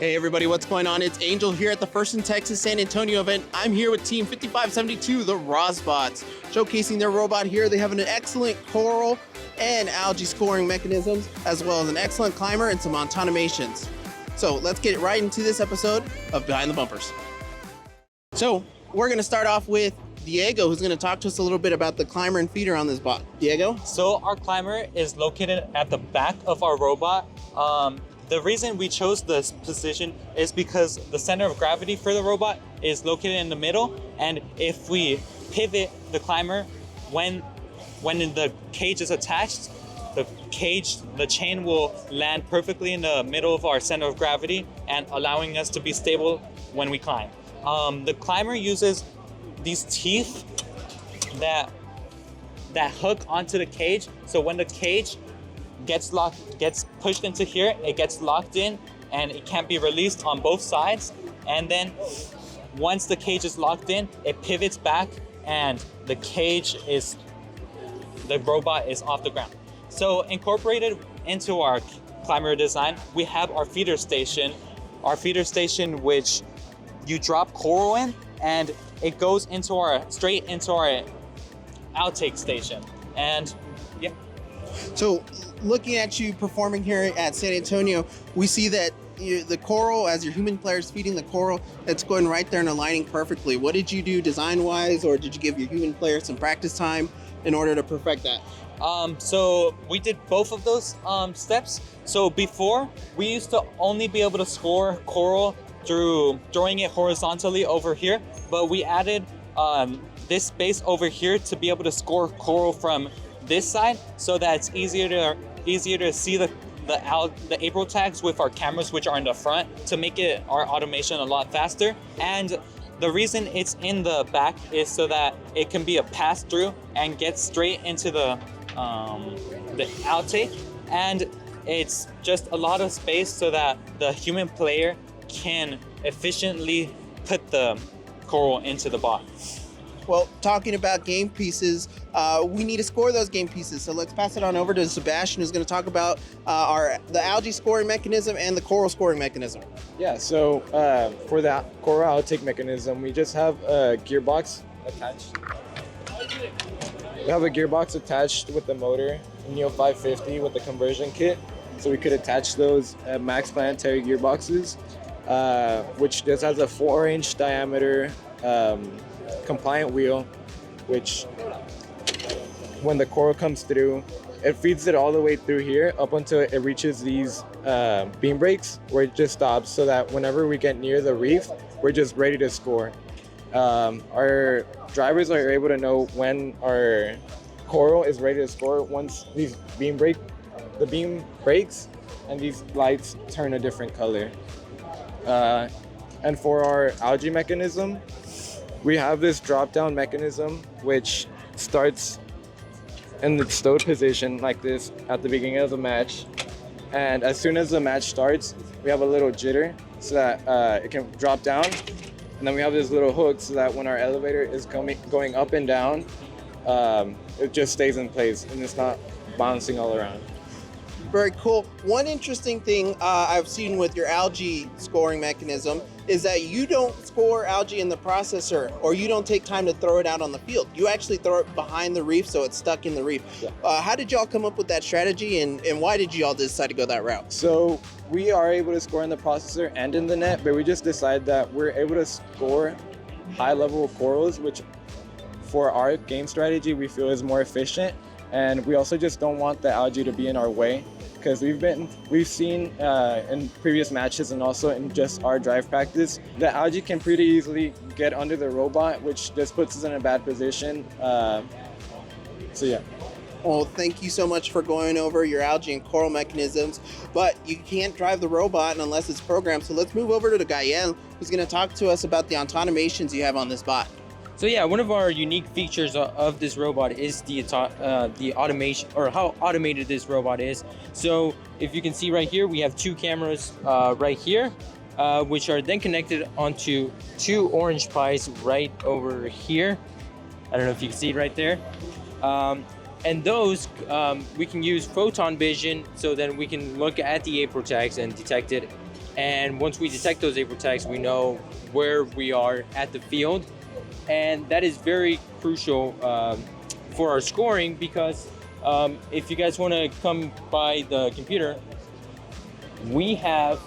Hey everybody, what's going on? It's Angel here at the First in Texas San Antonio event. I'm here with Team 5572, the Rosbots, showcasing their robot here. They have an excellent coral and algae scoring mechanisms, as well as an excellent climber and some automations. So let's get right into this episode of Behind the Bumpers. So we're gonna start off with Diego, who's gonna talk to us a little bit about the climber and feeder on this bot. Diego? So our climber is located at the back of our robot. The reason we chose this position is because the center of gravity for the robot is located in the middle, and if we pivot the climber when the cage is attached, the chain will land perfectly in the middle of our center of gravity and allowing us to be stable when we climb. The climber uses these teeth that hook onto the cage, so when the cage gets pushed into here, it gets locked in and it can't be released on both sides. And then once the cage is locked in, it pivots back and the robot is off the ground. So incorporated into our climber design, we have our feeder station. Our feeder station, which you drop coral in and it goes straight into our outtake station. And yeah. So looking at you performing here at San Antonio, we see that the coral, as your human player is feeding the coral, it's going right there and aligning perfectly. What did you do design-wise, or did you give your human player some practice time in order to perfect that? So we did both of those steps. So before, we used to only be able to score coral through throwing it horizontally over here, but we added this space over here to be able to score coral from this side, so that it's easier to see the April tags with our cameras, which are in the front, to make our automation a lot faster. And the reason it's in the back is so that it can be a pass through and get straight into the outtake, and it's just a lot of space so that the human player can efficiently put the coral into the bot. Well, talking about game pieces, we need to score those game pieces. So let's pass it on over to Sebastian, who's going to talk about the algae scoring mechanism and the coral scoring mechanism. Yeah, so for that coral outtake mechanism, we just have a gearbox attached. We have a gearbox attached with the motor, Neo 550 with the conversion kit. So we could attach those max planetary gearboxes, which just has a 4-inch diameter compliant wheel, which when the coral comes through, it feeds it all the way through here up until it reaches these beam breaks, where it just stops, so that whenever we get near the reef, we're just ready to score. Our drivers are able to know when our coral is ready to score once the beam breaks and these lights turn a different color. And for our algae mechanism, we have this drop-down mechanism which starts in the stowed position like this at the beginning of the match. And as soon as the match starts, we have a little jitter so that it can drop down. And then we have this little hook so that when our elevator is going up and down, it just stays in place and it's not bouncing all around. Very cool. One interesting thing I've seen with your algae scoring mechanism is that you don't score algae in the processor, or you don't take time to throw it out on the field. You actually throw it behind the reef, so it's stuck in the reef. Yeah. How did y'all come up with that strategy, and why did y'all decide to go that route? So we are able to score in the processor and in the net, but we just decided that we're able to score high-level corals, which for our game strategy we feel is more efficient. And we also just don't want the algae to be in our way, because we've seen in previous matches and also in just our drive practice, the algae can pretty easily get under the robot, which just puts us in a bad position. So yeah. Well, thank you so much for going over your algae and coral mechanisms, but you can't drive the robot unless it's programmed. So let's move over to Gael, who's going to talk to us about the automations you have on this bot. So yeah, one of our unique features of this robot is the automation, or how automated this robot is. So if you can see right here, we have 2 cameras right here, which are then connected onto 2 orange pies right over here. I don't know if you can see it right there. And those, we can use photon vision, so then we can look at the April tags and detect it And once we detect those apex, we know where we are at the field. And that is very crucial for our scoring, because if you guys want to come by the computer, we have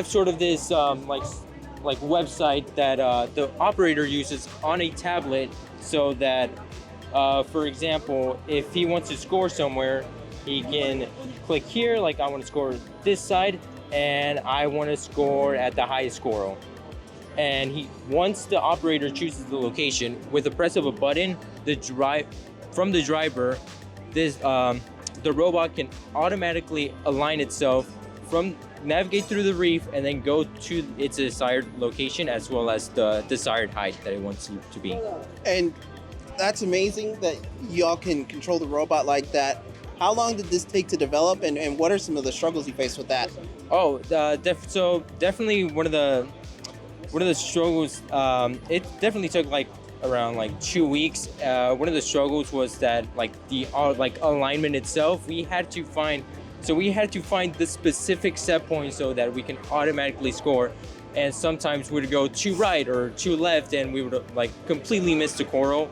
sort of this like website that the operator uses on a tablet, so that for example, if he wants to score somewhere, he can click here, like I want to score this side and I want to score at the highest score. And once the operator chooses the location, with the press of a button, from the driver, the robot can automatically align itself, navigate through the reef, and then go to its desired location, as well as the desired height that it wants to be. And that's amazing that y'all can control the robot like that. How long did this take to develop, and what are some of the struggles you faced with that? Oh, so definitely one of the struggles. It definitely took around 2 weeks. One of the struggles was that the alignment itself. We had to find the specific set point so that we can automatically score. And sometimes we'd go too right or too left, and we would completely miss the coral.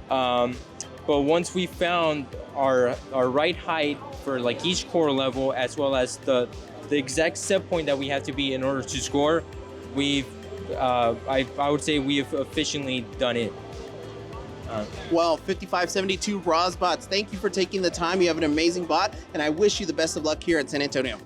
But once we found our right height for each coral level, as well as the exact set point that we have to be in order to score, I would say we have efficiently done it. Well, 5572 Rosbots, thank you for taking the time. You have an amazing bot, and I wish you the best of luck here at San Antonio.